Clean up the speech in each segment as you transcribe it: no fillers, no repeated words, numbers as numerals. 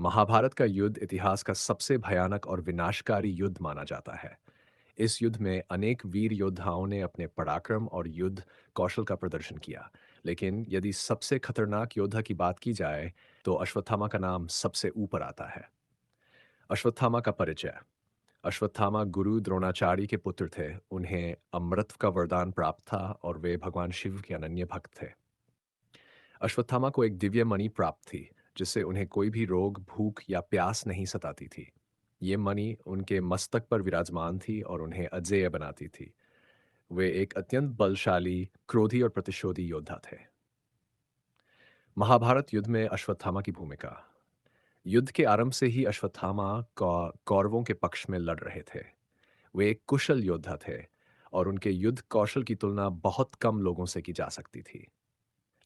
महाभारत का युद्ध इतिहास का सबसे भयानक और विनाशकारी युद्ध माना जाता है। इस युद्ध में अनेक वीर योद्धाओं ने अपने पराक्रम और युद्ध कौशल का प्रदर्शन किया। लेकिन यदि सबसे खतरनाक योद्धा की बात की जाए, तो अश्वत्थामा का नाम सबसे ऊपर आता है। अश्वत्थामा का परिचय। अश्वत्थामा गुरु द्रोणाचार्य के पुत्र थे। उन्हें अमृत का वरदान प्राप्त था और वे भगवान शिव के अनन्य भक्त थे। अश्वत्थामा को एक दिव्य मणि प्राप्त थी, जिससे उन्हें कोई भी रोग, भूख या प्यास नहीं सताती थी। ये मणि उनके मस्तक पर विराजमान थी और उन्हें अजेय बनाती थी। वे एक अत्यंत बलशाली, क्रोधी और प्रतिशोधी योद्धा थे। महाभारत युद्ध में अश्वत्थामा की भूमिका। युद्ध के आरंभ से ही अश्वत्थामा कौरवों के पक्ष में लड़ रहे थे। वे एक कुशल योद्धा थे और उनके युद्ध कौशल की तुलना बहुत कम लोगों से की जा सकती थी।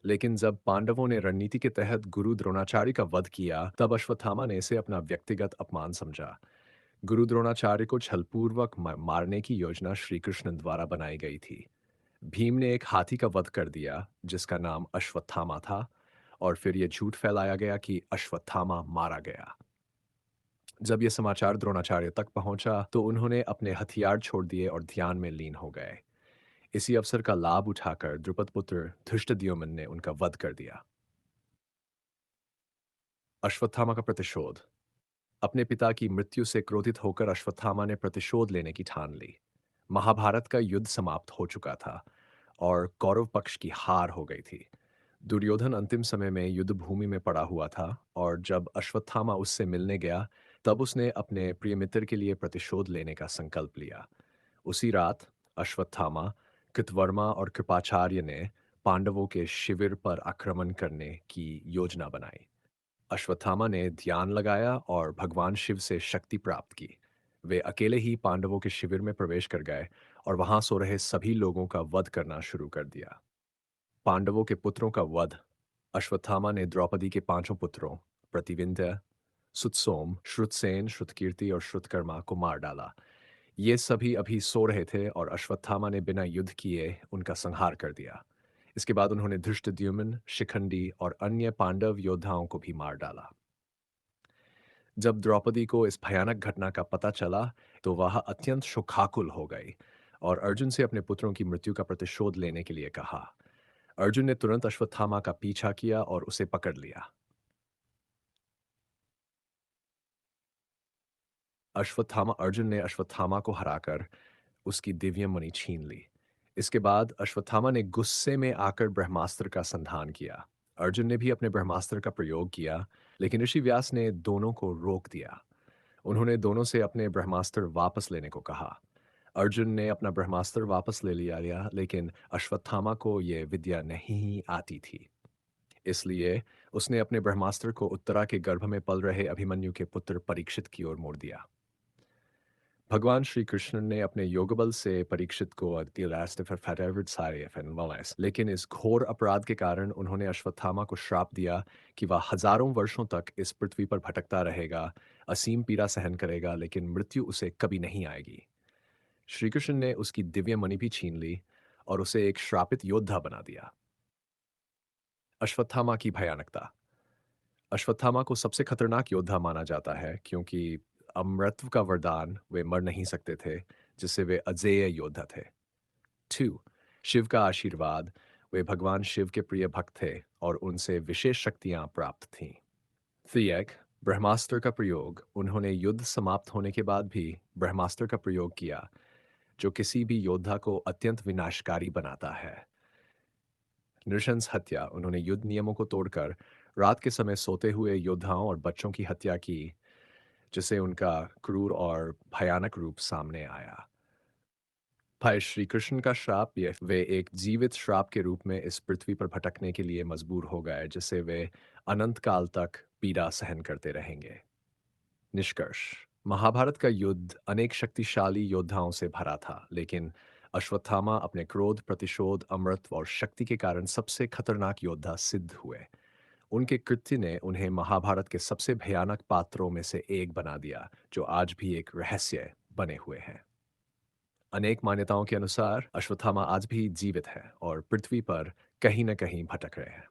लेकिन जब पांडवों ने रणनीति के तहत गुरु द्रोणाचार्य का वध किया, तब अश्वत्थामा ने इसे अपना व्यक्तिगत अपमान समझा। गुरु द्रोणाचार्य को छलपूर्वक मारने की योजना श्री कृष्ण द्वारा बनाई गई थी। भीम ने एक हाथी का वध कर दिया, जिसका नाम अश्वत्थामा था, और फिर यह झूठ फैलाया गया कि अश्वत्थामा मारा गया। जब यह समाचार द्रोणाचार्य तक पहुंचा, तो उन्होंने अपने हथियार छोड़ दिए और ध्यान में लीन हो गए। इसी अवसर का लाभ उठाकर द्रुपद पुत्र धृष्टद्युम्न ने उनका वध कर दिया। अश्वत्थामा का प्रतिशोध। अपने पिता की मृत्यु से क्रोधित होकर अश्वत्थामा ने प्रतिशोध लेने की ठान ली। महाभारत का युद्ध समाप्त हो चुका था और कौरव पक्ष की हार हो गई थी। दुर्योधन अंतिम समय में युद्ध भूमि में पड़ा हुआ था और जब अश्वत्थामा उससे मिलने गया, तब उसने अपने प्रिय मित्र के लिए प्रतिशोध लेने का संकल्प लिया। उसी रात अश्वत्थामा, कृतवर्मा और कृपाचार्य ने पांडवों के शिविर पर आक्रमण करने की योजना बनाई। अश्वत्थामा ने ध्यान लगाया और भगवान शिव से शक्ति प्राप्त की। वे अकेले ही पांडवों के शिविर में प्रवेश कर गए और वहां सो रहे सभी लोगों का वध करना शुरू कर दिया। पांडवों के पुत्रों का वध। अश्वत्थामा ने द्रौपदी के पांचों पुत्रों, प्रतिविंध्य, सुतसोम, श्रुतसेन, श्रुतकीर्ति और श्रुतकर्मा को मार डाला। ये सभी अभी सो रहे थे और अश्वत्थामा ने बिना युद्ध किए उनका संहार कर दिया। इसके बाद उन्होंने धृष्टद्युम्न, शिखंडी और अन्य पांडव योद्धाओं को भी मार डाला। जब द्रौपदी को इस भयानक घटना का पता चला, तो वह अत्यंत शोकाकुल हो गई और अर्जुन से अपने पुत्रों की मृत्यु का प्रतिशोध लेने के लिए कहा। अर्जुन ने तुरंत अश्वत्थामा का पीछा किया और उसे पकड़ लिया। अर्जुन ने अश्वत्थामा को हराकर उसकी दिव्य मणि छीन ली। इसके बाद अश्वत्थामा ने गुस्से में आकर ब्रह्मास्त्र का संधान किया। अर्जुन ने भी अपने ब्रह्मास्त्र का प्रयोग किया, लेकिन ऋषि व्यास ने दोनों को रोक दिया। उन्होंने दोनों से अपने ब्रह्मास्त्र वापस लेने को कहा। अर्जुन ने अपना ब्रह्मास्त्र वापस ले लिया, लेकिन अश्वत्थामा को यह विद्या नहीं आती थी। इसलिए उसने अपने ब्रह्मास्त्र को उत्तरा के गर्भ में पल रहे अभिमन्यु के पुत्र परीक्षित की ओर मोड़ दिया। भगवान श्री कृष्ण ने अपने योगबल से परीक्षित को लेकिन इस घोर अपराध के कारण उन्होंने अश्वत्थामा को श्राप दिया कि वह हजारों वर्षों तक इस पृथ्वी पर भटकता रहेगा, असीम पीड़ा सहन करेगा, लेकिन मृत्यु उसे कभी नहीं आएगी। श्री कृष्ण ने उसकी दिव्य मणि भी छीन ली और उसे एक श्रापित योद्धा बना दिया। अश्वत्थामा की भयानकता। अश्वत्थामा को सबसे खतरनाक योद्धा माना जाता है क्योंकि अमरत्व का वरदान वे मर नहीं सकते थे, जिससे वे अजेय योद्धा थे। 2. शिव का आशीर्वाद। वे भगवान शिव के प्रिय भक्त थे और उनसे विशेष शक्तियां प्राप्त थीं। 3. ब्रह्मास्त्र का प्रयोग। उन्होंने युद्ध समाप्त होने के बाद भी ब्रह्मास्त्र का प्रयोग किया, जो किसी भी योद्धा को अत्यंत विनाशकारी बनाता है। नृशंस हत्या। उन्होंने युद्ध नियमों को तोड़कर रात के समय सोते हुए योद्धाओं और बच्चों की हत्या की, जिससे उनका क्रूर और भयानक रूप सामने आया। भाई श्री कृष्ण का श्राप। ये वे एक जीवित श्राप के रूप में इस पृथ्वी पर भटकने के लिए मजबूर हो गए, जिससे वे अनंत काल तक पीड़ा सहन करते रहेंगे। निष्कर्ष। महाभारत का युद्ध अनेक शक्तिशाली योद्धाओं से भरा था, लेकिन अश्वत्थामा अपने क्रोध, प्रतिशोध, अमृत और शक्ति के कारण सबसे खतरनाक योद्धा सिद्ध हुए। उनके कृत्य ने उन्हें महाभारत के सबसे भयानक पात्रों में से एक बना दिया, जो आज भी एक रहस्य बने हुए हैं। अनेक मान्यताओं के अनुसार अश्वत्थामा आज भी जीवित है और पृथ्वी पर कहीं न कहीं भटक रहे हैं।